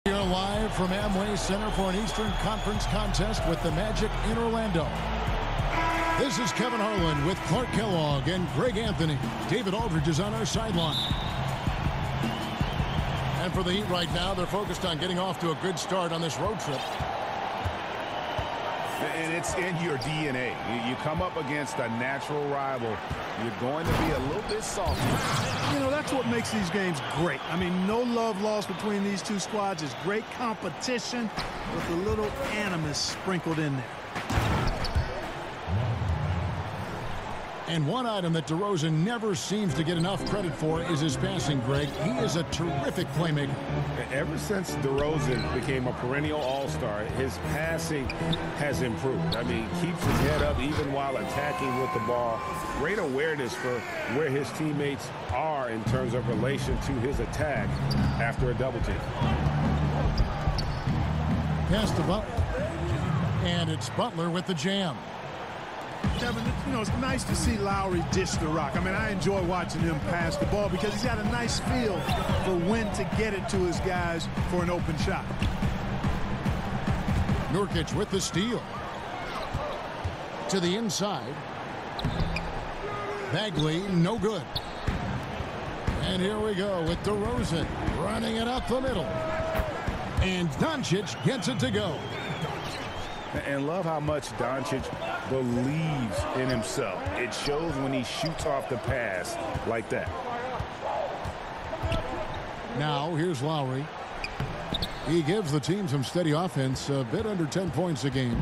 We are live from Amway Center for an Eastern Conference contest with the Magic in Orlando. This is Kevin Harlan with Clark Kellogg and Greg Anthony. David Aldridge is on our sideline. And for the Heat right now, they're focused on getting off to a good start on this road trip. And it's in your DNA. You come up against a natural rival, you're going to be a little bit salty. You know, that's what makes these games great. I mean, no love lost between these two squads. It's great competition with a little animus sprinkled in there. And one item that DeRozan never seems to get enough credit for is his passing, Greg. He is a terrific playmaker. Ever since DeRozan became a perennial all-star, his passing has improved. I mean, keeps his head up even while attacking with the ball. Great awareness for where his teammates are in terms of relation to his attack after a double team. Pass to Butler. And it's Butler with the jam. Kevin, you know, it's nice to see Lowry dish the rock. I mean, I enjoy watching him pass the ball because he's got a nice feel for when to get it to his guys for an open shot. Nurkic with the steal. To the inside. Bagley, no good. And here we go with DeRozan running it up the middle. And Doncic gets it to go. And love how much Doncic believes in himself. It shows when he shoots off the pass like that. Now here's Lowry. He gives the team some steady offense, a bit under 10 points a game.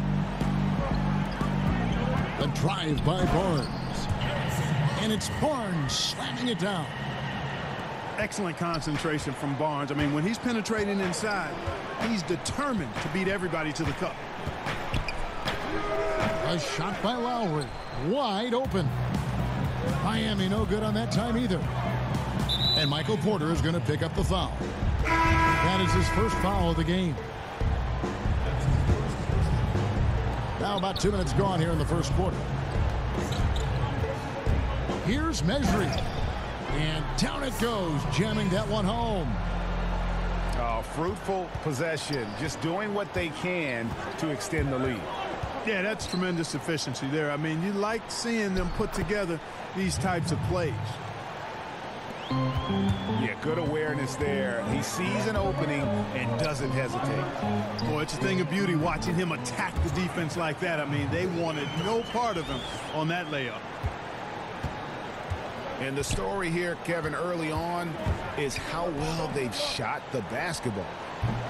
The drive by Barnes. And it's Barnes slamming it down. Excellent concentration from Barnes. I mean, when he's penetrating inside, he's determined to beat everybody to the cup. A shot by Lowry. Wide open. Miami no good on that time either. And Michael Porter is going to pick up the foul. That is his first foul of the game. Now about 2 minutes gone here in the first quarter. Here's Mejri. And down it goes, jamming that one home. Fruitful possession, just doing what they can to extend the lead. Yeah, that's tremendous efficiency there. I mean, you like seeing them put together these types of plays. Yeah, good awareness there. He sees an opening and doesn't hesitate. Boy, it's a thing of beauty watching him attack the defense like that. I mean, they wanted no part of him on that layup. And the story here, Kevin, early on is how well they've shot the basketball.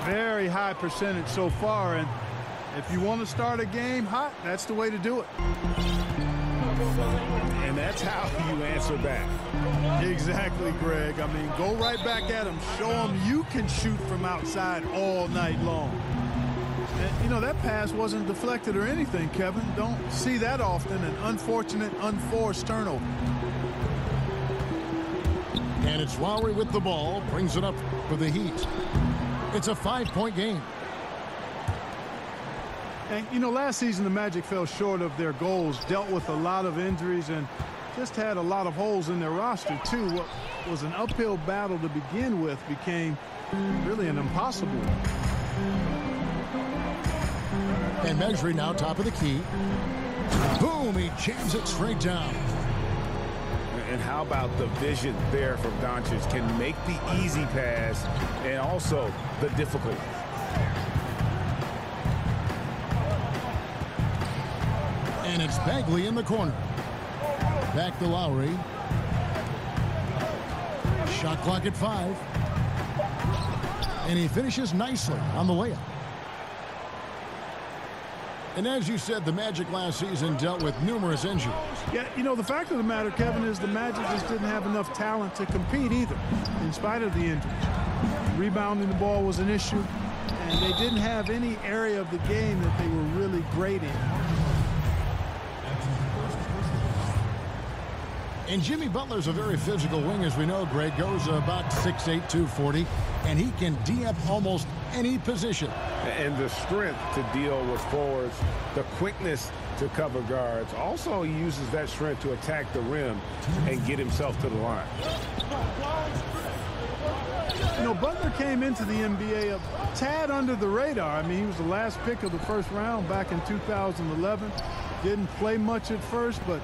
Very high percentage so far, and if you want to start a game hot, that's the way to do it. And that's how you answer back. Exactly, Greg. I mean, go right back at them. Show them you can shoot from outside all night long. And, you know, that pass wasn't deflected or anything, Kevin. Don't see that often, an unfortunate, unforced turnover. And it's Lowry with the ball, brings it up for the Heat. It's a 5-point game. And, you know, last season the Magic fell short of their goals, dealt with a lot of injuries, and just had a lot of holes in their roster, too. What was an uphill battle to begin with became really an impossible one. And Mejri now top of the key. Boom, he jams it straight down. And how about the vision there from Doncic? Can make the easy pass and also the difficult. And it's Bagley in the corner. Back to Lowry. Shot clock at 5. And he finishes nicely on the layup. And as you said, the Magic last season dealt with numerous injuries. Yeah, you know, the fact of the matter, Kevin, is the Magic just didn't have enough talent to compete either, in spite of the injuries. Rebounding the ball was an issue, and they didn't have any area of the game that they were really great in. And Jimmy Butler's a very physical wing, as we know. Greg goes about 6'8", 240, and he can D up almost any position. And the strength to deal with forwards, the quickness to cover guards. Also, he uses that strength to attack the rim and get himself to the line. You know, Butler came into the NBA a tad under the radar. I mean, he was the last pick of the first round back in 2011. Didn't play much at first, but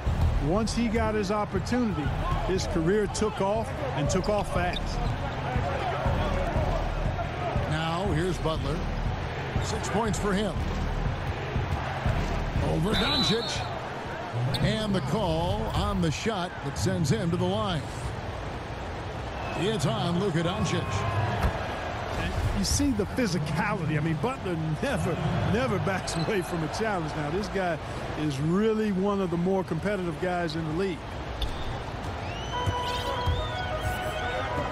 once he got his opportunity, his career took off and took off fast. Now here's Butler. 6 points for him. Over Doncic. And the call on the shot that sends him to the line. It's on Luka Doncic. And you see the physicality. I mean, Butler never backs away from a challenge. Now, this guy is really one of the more competitive guys in the league.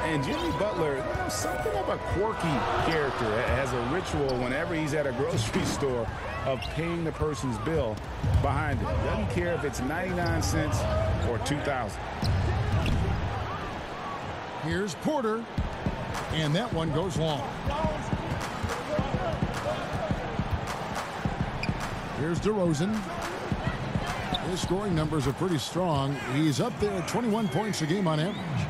And Jimmy Butler, you know, something of a quirky character, has a ritual whenever he's at a grocery store of paying the person's bill behind him. Doesn't care if it's 99 cents or 2,000. Here's Porter, and that one goes long. Here's DeRozan. His scoring numbers are pretty strong. He's up there at 21 points a game on average.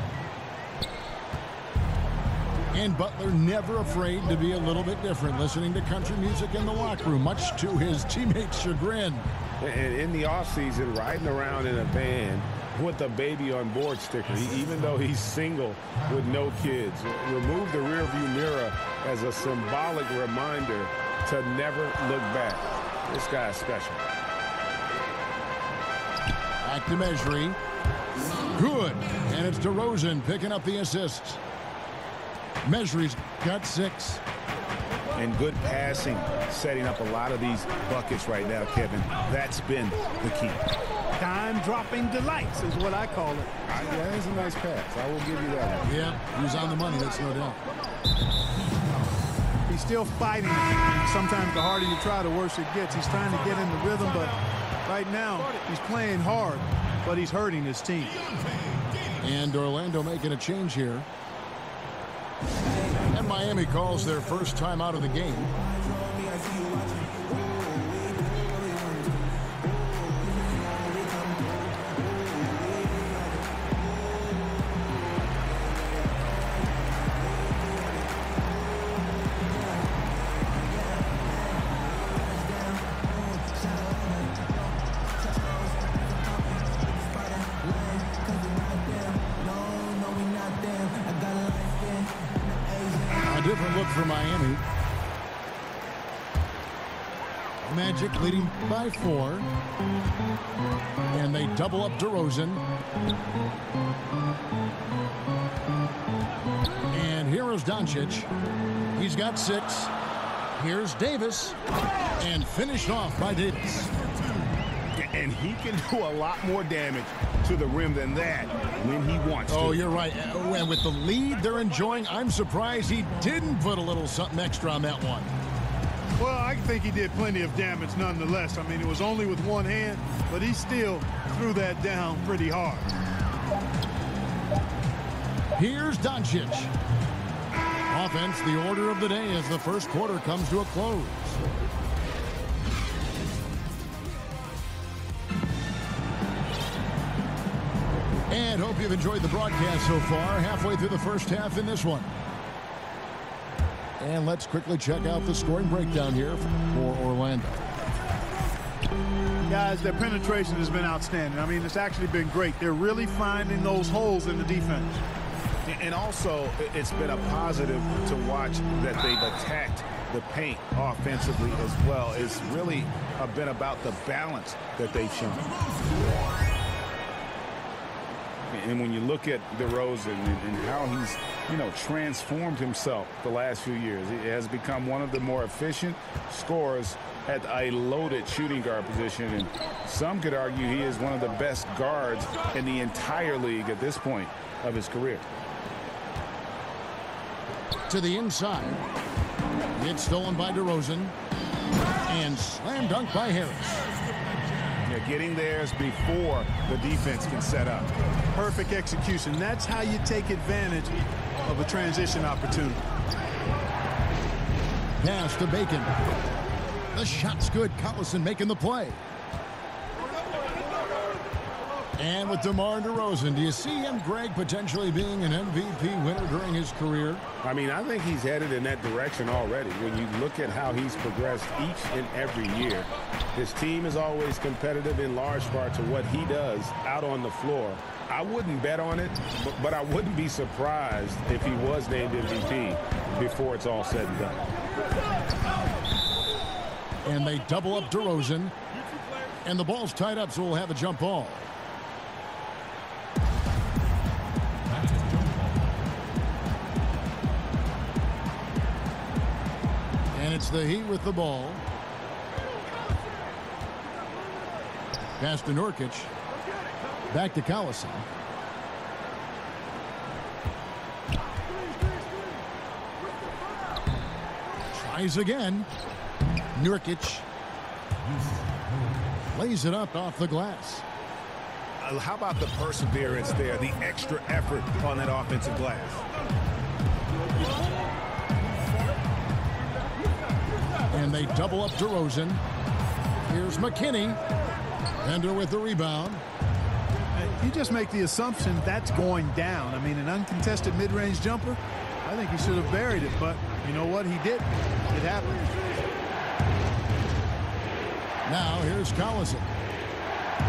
And Butler never afraid to be a little bit different, listening to country music in the locker room, much to his teammates' chagrin. And in the offseason, riding around in a van with a baby on board sticker, even though he's single with no kids. Remove the rearview mirror as a symbolic reminder to never look back. This guy is special. Back to Mejri. Good. And it's DeRozan picking up the assists. Mejri's got 6. And good passing, setting up a lot of these buckets right now, Kevin. That's been the key. Time-dropping delights is what I call it. Yeah, that's a nice pass. I will give you that one. Yeah, he's on the money, that's no doubt. He's still fighting. And sometimes the harder you try, the worse it gets. He's trying to get in the rhythm, but right now he's playing hard, but he's hurting his team. And Orlando making a change here. And Miami calls their first time out of the game. Different look for Miami. Magic leading by 4. And they double up DeRozan. And here is Doncic. He's got 6. Here's Davis. And finished off by Davis. And he can do a lot more damage to the rim than that when he wants to. Oh, you're right. And with the lead they're enjoying, I'm surprised he didn't put a little something extra on that one. Well, I think he did plenty of damage nonetheless. I mean, it was only with one hand, but he still threw that down pretty hard. Here's Doncic. Offense, the order of the day as the first quarter comes to a close. And hope you've enjoyed the broadcast so far. Halfway through the first half in this one. And let's quickly check out the scoring breakdown here for Orlando. Guys, their penetration has been outstanding. I mean, it's actually been great. They're really finding those holes in the defense. And also, it's been a positive to watch that they've attacked the paint offensively as well. It's really been about the balance that they've shown. And when you look at DeRozan and how he's, transformed himself the last few years, he has become one of the more efficient scorers at a loaded shooting guard position. And some could argue he is one of the best guards in the entire league at this point of his career. To the inside. It's stolen by DeRozan. And slam dunk by Harris. Getting theirs before the defense can set up. Perfect execution. That's how you take advantage of a transition opportunity. Pass to Bacon. The shot's good. Collison making the play. And with DeMar DeRozan, do you see him, Greg, potentially being an MVP winner during his career? I mean, I think he's headed in that direction already. When you look at how he's progressed each and every year, his team is always competitive in large part to what he does out on the floor. I wouldn't bet on it, but I wouldn't be surprised if he was named MVP before it's all said and done. And they double up DeRozan. And the ball's tied up, so we'll have a jump ball. And it's the Heat with the ball. Pass to Nurkic. Back to Collison. Tries again. Nurkic. Lays it up off the glass. How about the perseverance there, the extra effort on that offensive glass? And they double up DeRozan. Here's McKinney. Bender with the rebound. You just make the assumption that's going down. I mean, an uncontested mid-range jumper, I think he should have buried it, but you know what? He didn't. It happened. Now here's Collison.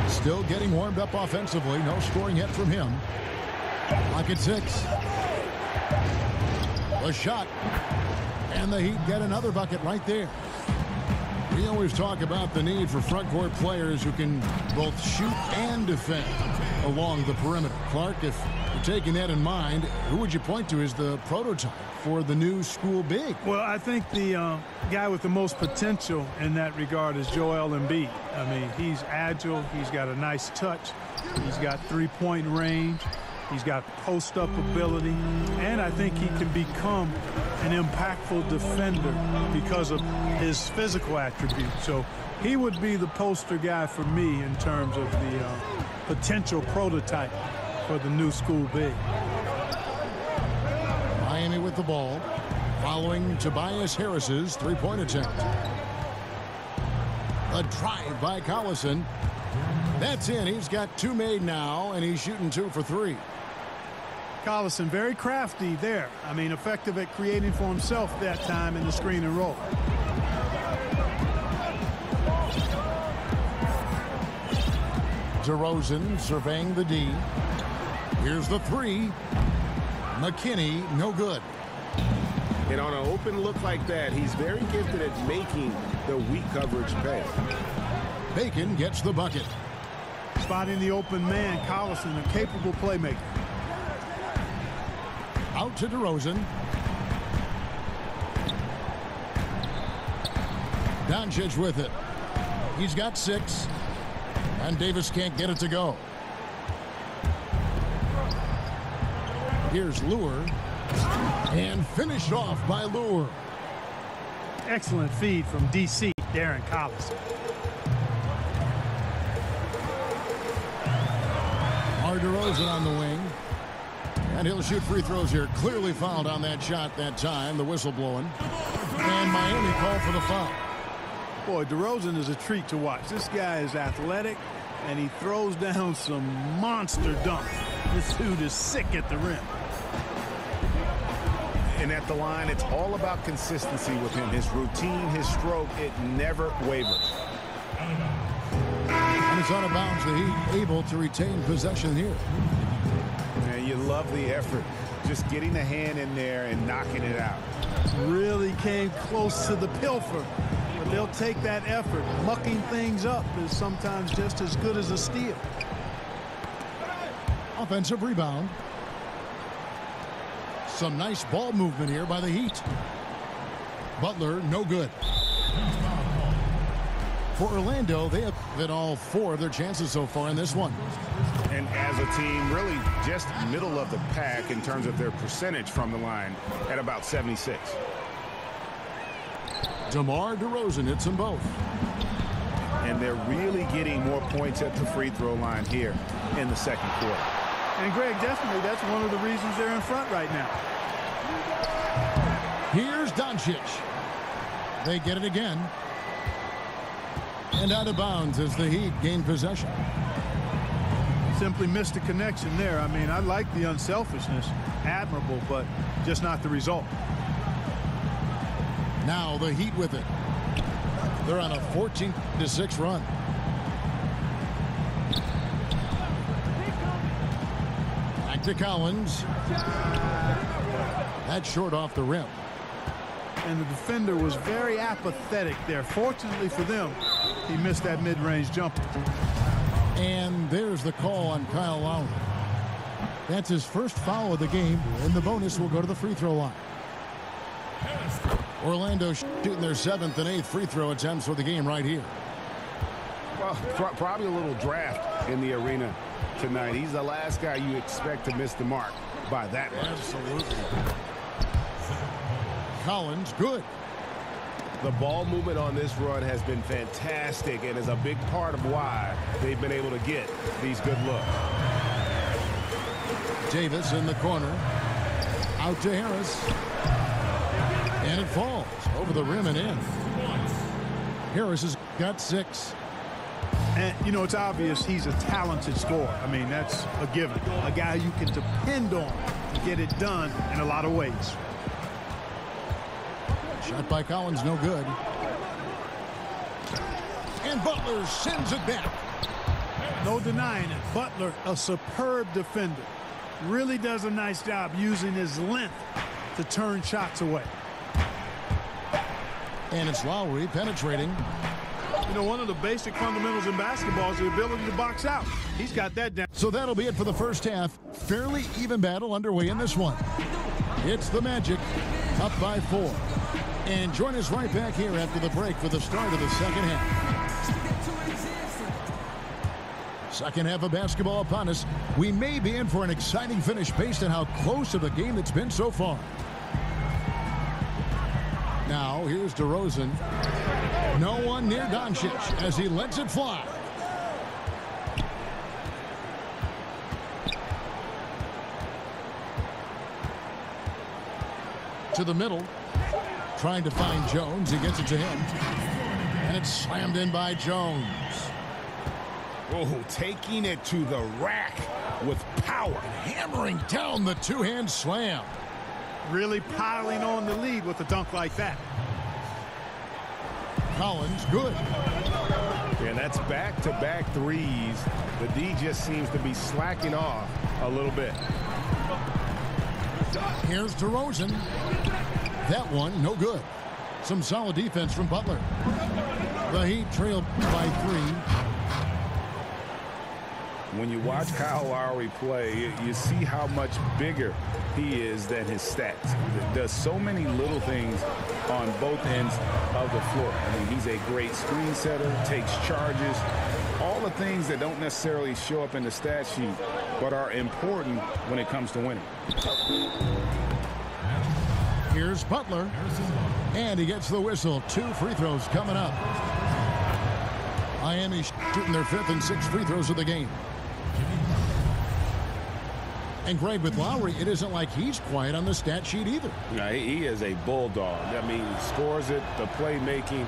Still getting warmed up offensively. No scoring yet from him. Clock at 6. A shot. And the Heat get another bucket right there. We always talk about the need for front court players who can both shoot and defend along the perimeter. Clark, if you're taking that in mind, who would you point to as the prototype for the new school big? Well, I think the guy with the most potential in that regard is Joel Embiid. I mean, he's agile. He's got a nice touch. He's got three-point range. He's got post-up ability. And I think he can become an impactful defender because of his physical attributes. So he would be the poster guy for me in terms of the potential prototype for the new school big. Miami with the ball, following Tobias Harris's three-point attempt. A drive by Collison. That's in. He's got 2 made now, and he's shooting 2 for 3. Collison very crafty there. I mean, effective at creating for himself that time in the screen and roll. DeRozan surveying the D. Here's the 3. McKinney, no good. And on an open look like that, he's very gifted at making the weak coverage pay. Bacon gets the bucket. Spotting the open man, Collison, a capable playmaker. Out to DeRozan. Doncic with it. He's got 6. And Davis can't get it to go. Here's Lure. And finished off by Lure. Excellent feed from D.C., Darren Collison. DeRozan on the wing. And he'll shoot free throws here. Clearly fouled on that shot that time. The whistle blowing. And Miami called for the foul. Boy, DeRozan is a treat to watch. This guy is athletic, and he throws down some monster dunks. This dude is sick at the rim. And at the line, it's all about consistency with him. His routine, his stroke, it never wavers. And it's out of bounds. The Heat able to retain possession here. Man, you love the effort. Just getting the hand in there and knocking it out. Really came close to the pilfer. But they'll take that effort. Mucking things up is sometimes just as good as a steal. Offensive rebound. Some nice ball movement here by the Heat. Butler, no good. For Orlando, they have hit all 4 of their chances so far in this one. And as a team, really just middle of the pack in terms of their percentage from the line at about 76. DeMar DeRozan hits them both. And they're really getting more points at the free throw line here in the second quarter. And Greg, definitely that's one of the reasons they're in front right now. Here's Doncic. They get it again. And out of bounds as the Heat gain possession. Simply missed the connection there. I mean, I like the unselfishness. Admirable, but just not the result. Now the Heat with it. They're on a 14-6 run. Back to Collins. That's short off the rim. And the defender was very apathetic there. Fortunately for them, he missed that mid-range jumper. And there's the call on Kyle Lowry. That's his first foul of the game, and the bonus will go to the free throw line. Orlando shooting their 7th and 8th free throw attempts for the game right here. Well, probably a little draft in the arena tonight. He's the last guy you expect to miss the mark by that much. Absolutely. Collins, good. The ball movement on this run has been fantastic and is a big part of why they've been able to get these good looks. Davis in the corner. Out to Harris. And it falls over the rim and in. Harris has got 6. And, you know, it's obvious he's a talented scorer. I mean, that's a given. A guy you can depend on to get it done in a lot of ways. Shot by Collins, no good. And Butler sends it back. No denying it. Butler, a superb defender. Really does a nice job using his length to turn shots away. And it's Lowry penetrating. You know, one of the basic fundamentals in basketball is the ability to box out. He's got that down. So that'll be it for the first half. Fairly even battle underway in this one. It's the Magic up by 4. And join us right back here after the break for the start of the second half. Second half of basketball upon us. We may be in for an exciting finish based on how close of the game it's been so far. Now here's DeRozan. No one near Doncic as he lets it fly. To the middle. Trying to find Jones. He gets it to him. And it's slammed in by Jones. Oh, taking it to the rack with power. Hammering down the two-hand slam. Really piling on the lead with a dunk like that. Collins, good. And that's back-to-back threes. The D just seems to be slacking off a little bit. Here's DeRozan. That one, no good. Some solid defense from Butler. The Heat trail by 3. When you watch Kyle Lowry play, you see how much bigger he is than his stats. He does so many little things on both ends of the floor. I mean, he's a great screen setter, takes charges, all the things that don't necessarily show up in the stat sheet, but are important when it comes to winning. Here's Butler. And he gets the whistle. 2 free throws coming up. Miami shooting their 5th and 6th free throws of the game. And Greg, with Lowry, it isn't like he's quiet on the stat sheet either. No, he is a bulldog. I mean, he scores it, the playmaking.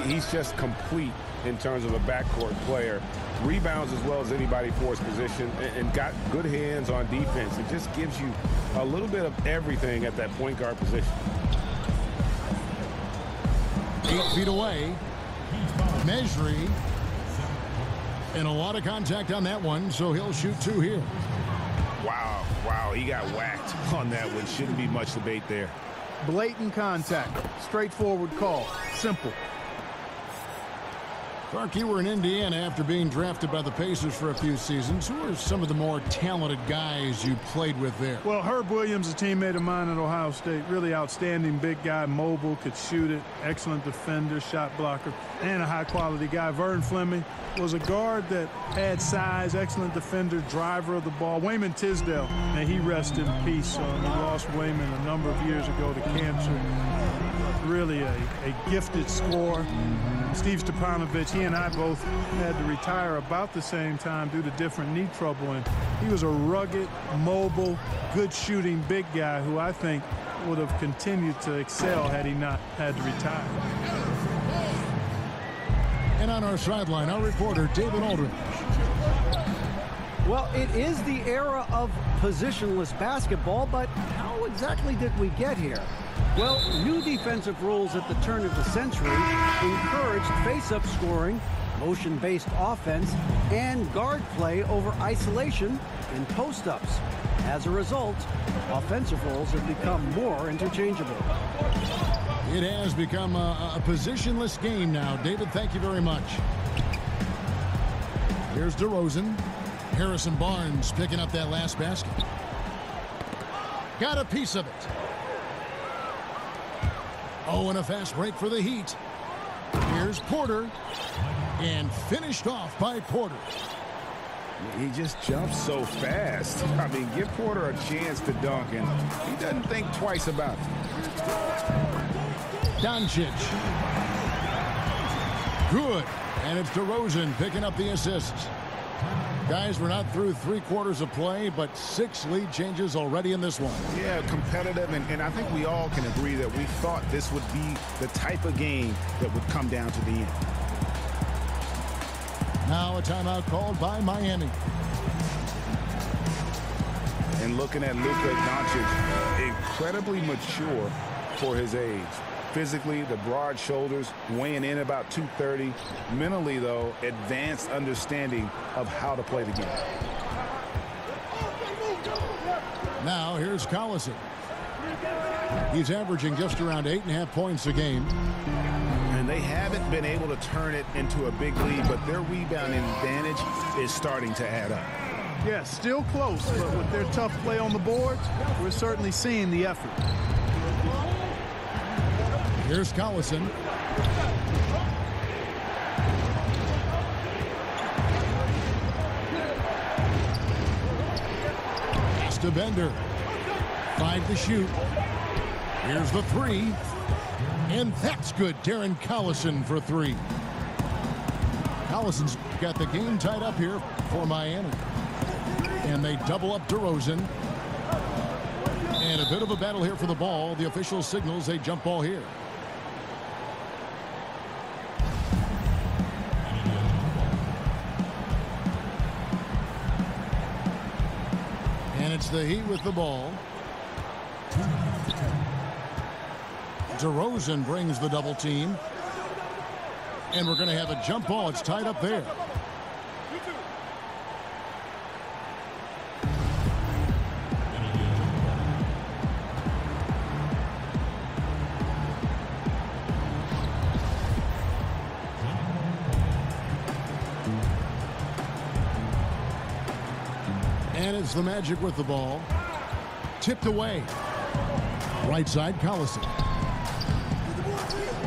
He's just complete in terms of a backcourt player. Rebounds as well as anybody for his position, and got good hands on defense. It just gives you a little bit of everything at that point guard position. 8 feet away. Mejri. And a lot of contact on that one, so he'll shoot 2 here. Wow, he got whacked on that one. Shouldn't be much debate there. Blatant contact. Straightforward call. Simple. Clark, you were in Indiana after being drafted by the Pacers for a few seasons. Who are some of the more talented guys you played with there? Well, Herb Williams, a teammate of mine at Ohio State, really outstanding big guy, mobile, could shoot it, excellent defender, shot blocker, and a high-quality guy. Vern Fleming was a guard that had size, excellent defender, driver of the ball. Wayman Tisdale, and he rest in peace. We lost Wayman a number of years ago to cancer. Really a gifted scorer. Steve Stepanovich, he and I both had to retire about the same time due to different knee trouble. And he was a rugged, mobile, good shooting big guy who I think would have continued to excel had he not had to retire. And on our sideline, our reporter, David Aldridge. Well, it is the era of positionless basketball, but how exactly did we get here? Well, new defensive rules at the turn of the century encouraged face-up scoring, motion-based offense, and guard play over isolation and post-ups. As a result, offensive roles have become more interchangeable. It has become a positionless game now. David, thank you very much. Here's DeRozan. Harrison Barnes picking up that last basket. Got a piece of it. Oh, and a fast break for the Heat. Here's Porter. And finished off by Porter. He just jumps so fast. I mean, give Porter a chance to dunk, and he doesn't think twice about it. Doncic. Good. And it's DeRozan picking up the assists. Guys, we're not through 3 quarters of play, but 6 lead changes already in this one. Yeah, competitive, and I think we all can agree that we thought this would be the type of game that would come down to the end. Now a timeout called by Miami. And looking at Luka Doncic, incredibly mature for his age. Physically, the broad shoulders, weighing in about 230. Mentally, though, advanced understanding of how to play the game. Now here's Collison. He's averaging just around 8.5 points a game. And they haven't been able to turn it into a big lead, but their rebounding advantage is starting to add up. Yeah, still close, but with their tough play on the boards, we're certainly seeing the effort. Here's Collison. Pass to Bender. 5 to shoot. Here's the 3. And that's good. Darren Collison for 3. Collison's got the game tied up here for Miami. And they double up DeRozan. And a bit of a battle here for the ball. The official signals a jump ball here. And it's the Heat with the ball. DeRozan brings the double team. And we're going to have a jump ball. It's tied up there. And it's the Magic with the ball. Tipped away. Right side, Collison.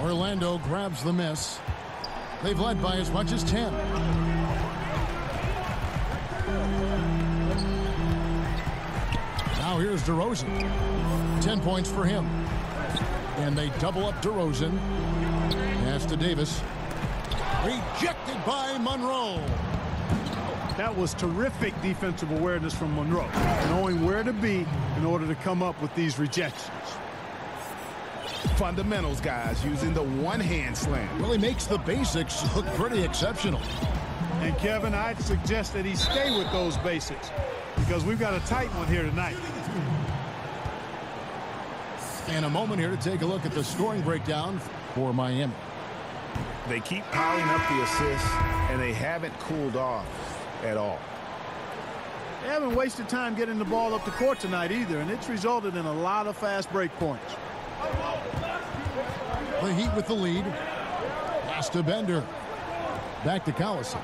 Orlando grabs the miss. They've led by as much as 10. Now here's DeRozan. 10 points for him. And they double up DeRozan. Pass to Davis. Rejected by Monroe. That was terrific defensive awareness from Monroe, knowing where to be in order to come up with these rejections. Fundamentals, guys, using the one-hand slam. Really makes the basics look pretty exceptional. And, Kevin, I'd suggest that he stay with those basics because we've got a tight one here tonight. And a moment here to take a look at the scoring breakdown for Miami. They keep piling up the assists, and they haven't cooled off at all. They haven't wasted time getting the ball up the court tonight either, and it's resulted in a lot of fast break points. The Heat with the lead. Pass to Bender. Back to Collison.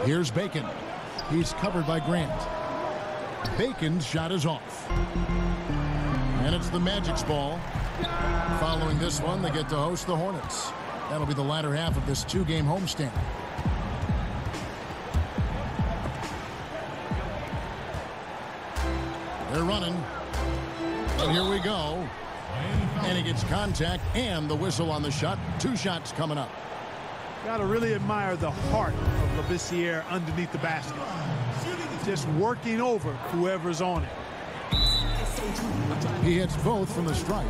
Here's Bacon. He's covered by Grant. Bacon's shot is off. And it's the Magic's ball. Following this one, they get to host the Hornets. That'll be the latter half of this 2-game homestand. They're running. And here we go. And he gets contact and the whistle on the shot. 2 shots coming up. Got to really admire the heart of Labissiere underneath the basket. Just working over whoever's on it. He hits both from the stripe.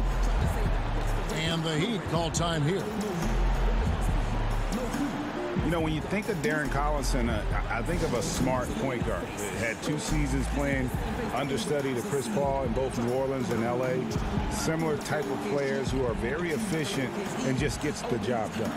And the Heat call time here. You know, when you think of Darren Collison, I think of a smart point guard. Had 2 seasons playing understudy to Chris Paul in both New Orleans and L.A. Similar type of players who are very efficient and just gets the job done.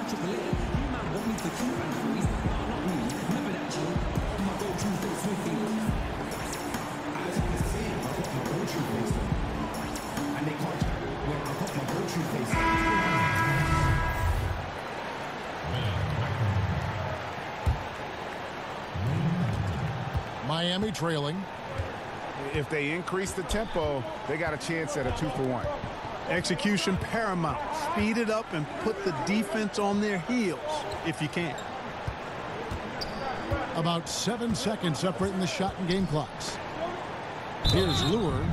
Miami trailing. If they increase the tempo, they got a chance at a 2-for-1. Execution paramount. Speed it up and put the defense on their heels if you can. About 7 seconds separating the shot and game clocks. Here's Lure.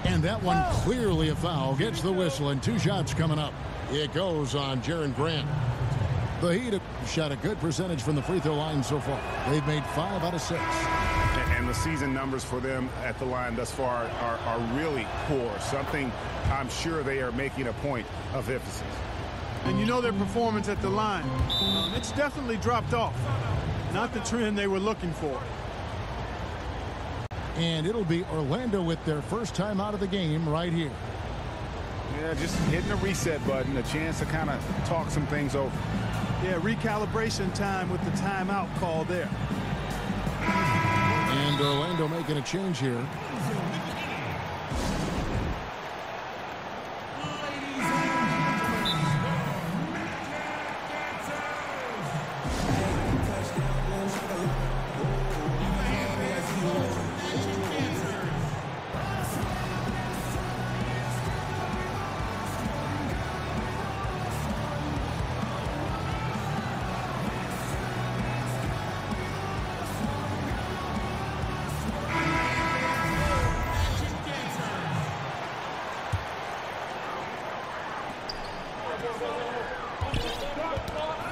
And that one clearly a foul. Gets the whistle and 2 shots coming up. It goes on Jaren Grant. The Heat have shot a good percentage from the free throw line so far. They've made 5 out of 6. And the season numbers for them at the line thus far are really poor. Something I'm sure they are making a point of emphasis. And you know their performance at the line. It's definitely dropped off. Not the trend they were looking for. And it'll be Orlando with their first time out of the game right here. Yeah, just hitting the reset button, a chance to kind of talk some things over. Yeah, recalibration time with the timeout call there. And Orlando making a change here.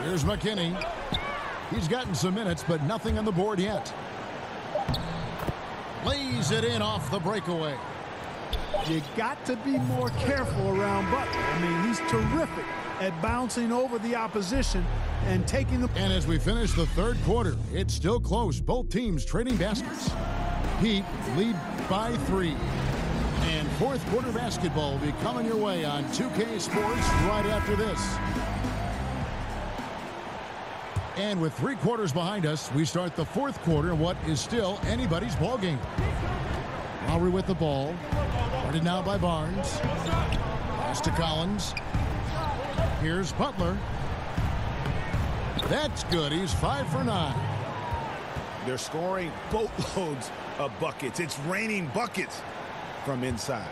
Here's McKinney. He's gotten some minutes, but nothing on the board yet. Lays it in off the breakaway. You got to be more careful around Butler. I mean, he's terrific at bouncing over the opposition and taking the... And as we finish the third quarter, it's still close. Both teams trading baskets. Heat lead by 3. And fourth quarter basketball will be coming your way on 2K Sports right after this. And with 3 quarters behind us, we start the fourth quarter in what is still anybody's ball game. Lowry with the ball. Guarded now by Barnes. Pass to Collins. Here's Butler. That's good. He's 5 for 9. They're scoring boatloads of buckets. It's raining buckets from inside.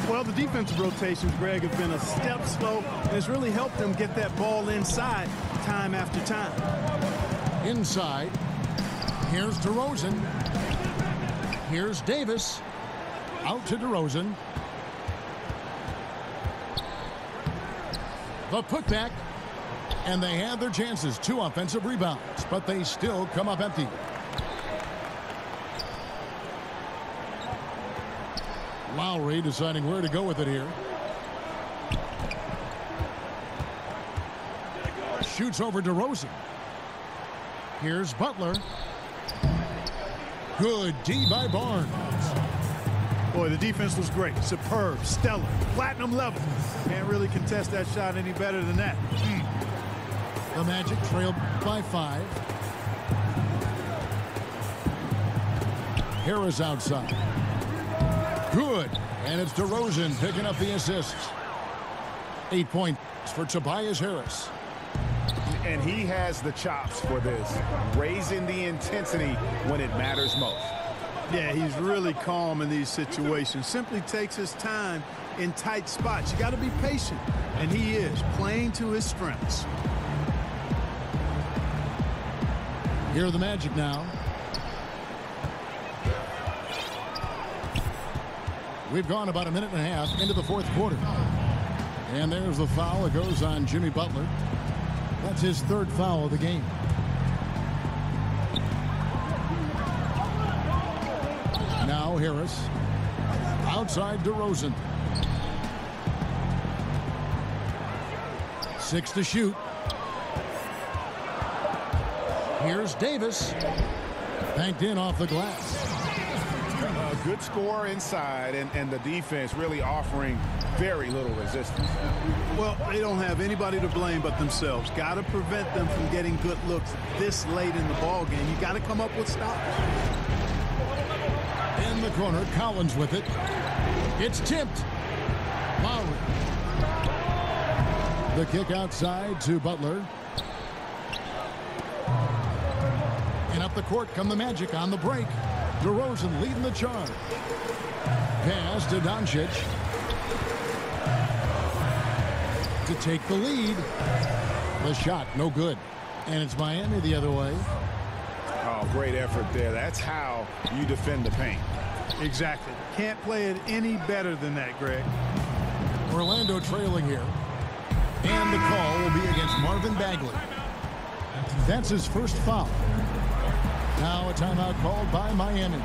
Well, the defensive rotations, Greg, have been a step slow, and it's really helped them get that ball inside time after time. Inside. Here's DeRozan. Here's Davis. Out to DeRozan. The putback. And they had their chances. 2 offensive rebounds, but they still come up empty. Lowry deciding where to go with it here. Shoots over DeRozan. Here's Butler. Good D by Barnes. Boy, the defense was great. Superb, stellar, platinum level. Can't really contest that shot any better than that. The Magic trailed by 5. Harris outside. Good. And it's DeRozan picking up the assists. 8 points for Tobias Harris. And he has the chops for this, raising the intensity when it matters most. Yeah, he's really calm in these situations. Simply takes his time in tight spots. You got to be patient, and he is playing to his strengths. Here are the Magic now. We've gone about a minute and a half into the fourth quarter. And there's the foul. It goes on Jimmy Butler. That's his 3rd foul of the game. Now Harris. Outside DeRozan. 6 to shoot. Here's Davis. Banked in off the glass. A good score inside, and the defense really offering very little resistance. Well, they don't have anybody to blame but themselves. Got to prevent them from getting good looks this late in the ball game. You got to come up with stops. In the corner, Collins with it. It's tipped. Lowry. The kick outside to Butler. And up the court come the Magic on the break. DeRozan leading the charge. Pass to Doncic. To take the lead. The shot, no good. And it's Miami the other way. Oh, great effort there. That's how you defend the paint. Exactly. Can't play it any better than that, Greg. Orlando trailing here. And the call will be against Marvin Bagley. That's his first foul. Now a timeout called by Miami.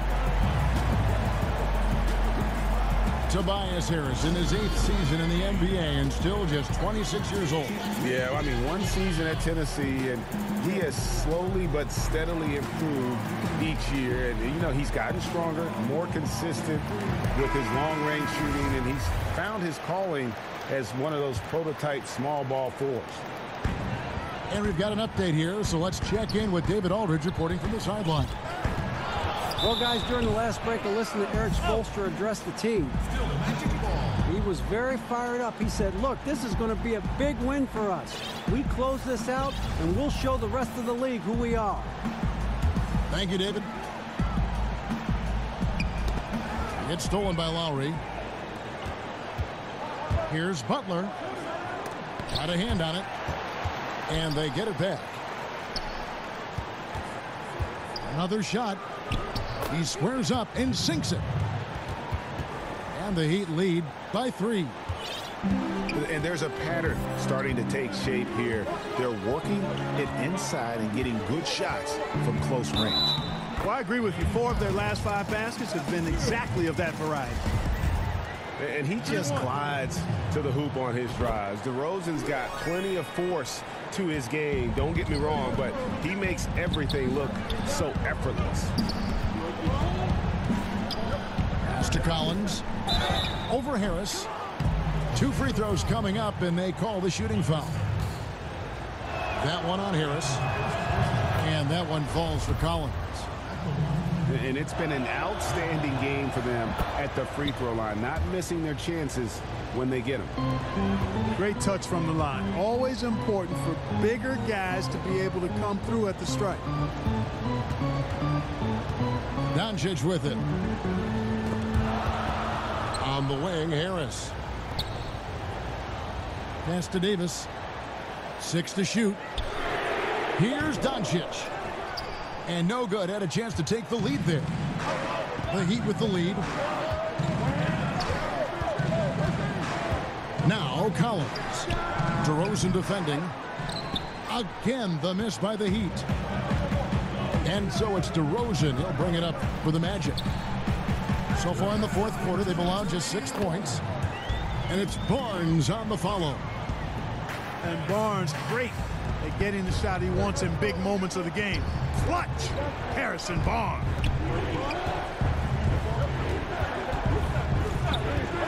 Tobias Harris in his 8th season in the NBA and still just 26 years old. Yeah, I mean, one season at Tennessee, and he has slowly but steadily improved each year. And, you know, he's gotten stronger, more consistent with his long-range shooting, and he's found his calling as one of those prototype small ball fours. And we've got an update here, so let's check in with David Aldridge reporting from the sideline. Well, guys, during the last break, I listened to Eric Spoelstra address the team. He was very fired up. He said, look, this is going to be a big win for us. We close this out, and we'll show the rest of the league who we are. Thank you, David. It's stolen by Lowry. Here's Butler. Got a hand on it. And they get it back. Another shot. He squares up and sinks it. And the Heat lead by 3. And there's a pattern starting to take shape here. They're working it inside and getting good shots from close range. Well, I agree with you. 4 of their last 5 baskets have been exactly of that variety. And he just glides to the hoop on his drives. DeRozan's got plenty of force to his game. Don't get me wrong, but he makes everything look so effortless. Pass to Collins. Over Harris. 2 free throws coming up, and they call the shooting foul. That one on Harris. And that one falls for Collins. And it's been an outstanding game for them at the free throw line, not missing their chances when they get them. Great touch from the line. Always important for bigger guys to be able to come through at the stripe. Doncic with it. On the wing, Harris. Pass to Davis. 6 to shoot. Here's Doncic. And no good. Had a chance to take the lead there. The Heat with the lead. Now Collins. DeRozan defending. Again, the miss by the Heat. And so it's DeRozan. He'll bring it up for the Magic. So far in the 4th quarter, they've allowed just 6 points. And it's Barnes on the follow. And Barnes, great at getting the shot he wants in big moments of the game. Clutch, Harrison Barnes.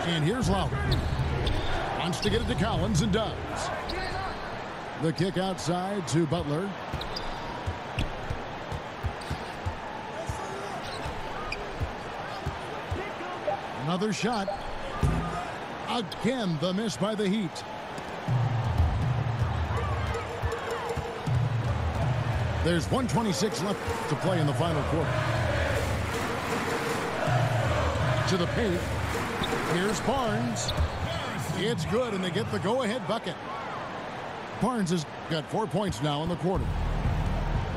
And here's Lowry. Wants to get it to Collins and does. The kick outside to Butler. Another shot. Again, the miss by the Heat. There's 1:26 left to play in the final quarter. To the paint. Here's Barnes. It's good, and they get the go-ahead bucket. Barnes has got 4 points now in the quarter.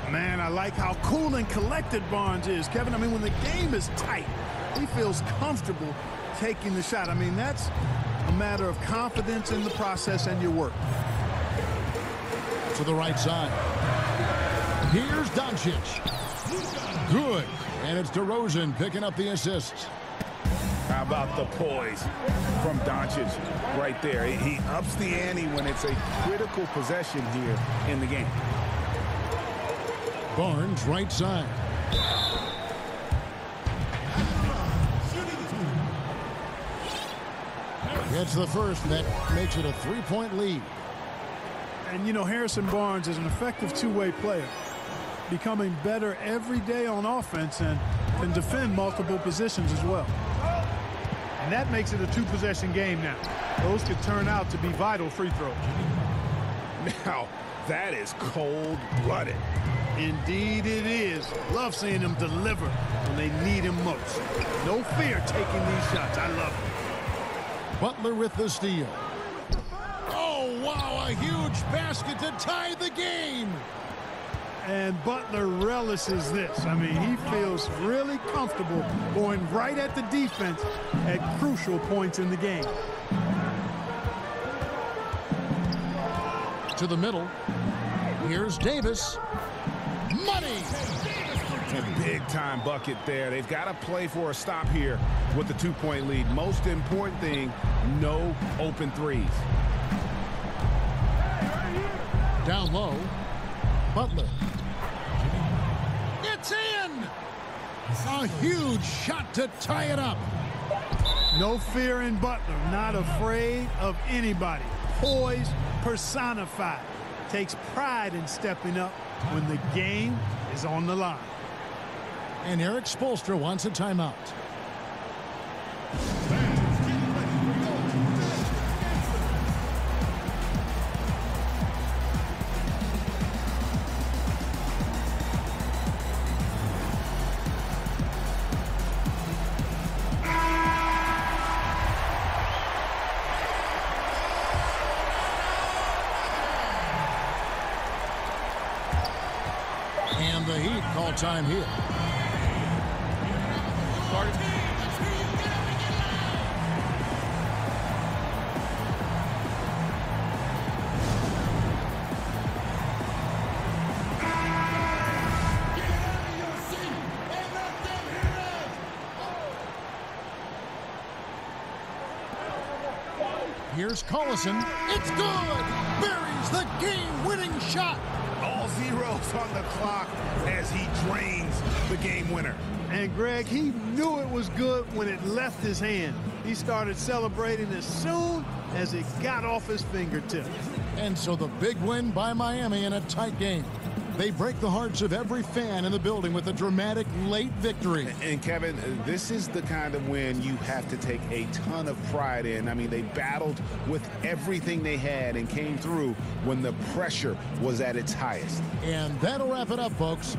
Man, I like how cool and collected Barnes is, Kevin. I mean, when the game is tight, he feels comfortable taking the shot. I mean, that's a matter of confidence in the process and your work. To the right side. Here's Doncic. Good. And it's DeRozan picking up the assist. How about the poise from Doncic right there? He ups the ante when it's a critical possession here in the game. Barnes right side. Gets the first, and that makes it a 3-point lead. And, you know, Harrison Barnes is an effective two-way player, becoming better every day on offense and can defend multiple positions as well. And that makes it a two-possession game now. Those could turn out to be vital free throws. Now, that is cold-blooded. Indeed it is. Love seeing him deliver when they need him most. No fear taking these shots. I love it. Butler with the steal. Oh, wow, a huge basket to tie the game. And Butler relishes this. I mean, he feels really comfortable going right at the defense at crucial points in the game. To the middle. Here's Davis. Money. A big-time bucket there. They've got to play for a stop here with the 2-point lead. Most important thing, no open threes. Down low. Butler. It's in! A huge shot to tie it up. No fear in Butler. Not afraid of anybody. Poise personified. Takes pride in stepping up when the game is on the line. And Eric Spoelstra wants a timeout. And the Heat call time here. Here's Collison. It's good! Buries the game-winning shot! All zeros on the clock as he drains the game winner. And Greg, he knew it was good when it left his hand. He started celebrating as soon as it got off his fingertips. And so the big win by Miami in a tight game. They break the hearts of every fan in the building with a dramatic late victory. And Kevin, this is the kind of win you have to take a ton of pride in. I mean, they battled with everything they had and came through when the pressure was at its highest. And that'll wrap it up, folks.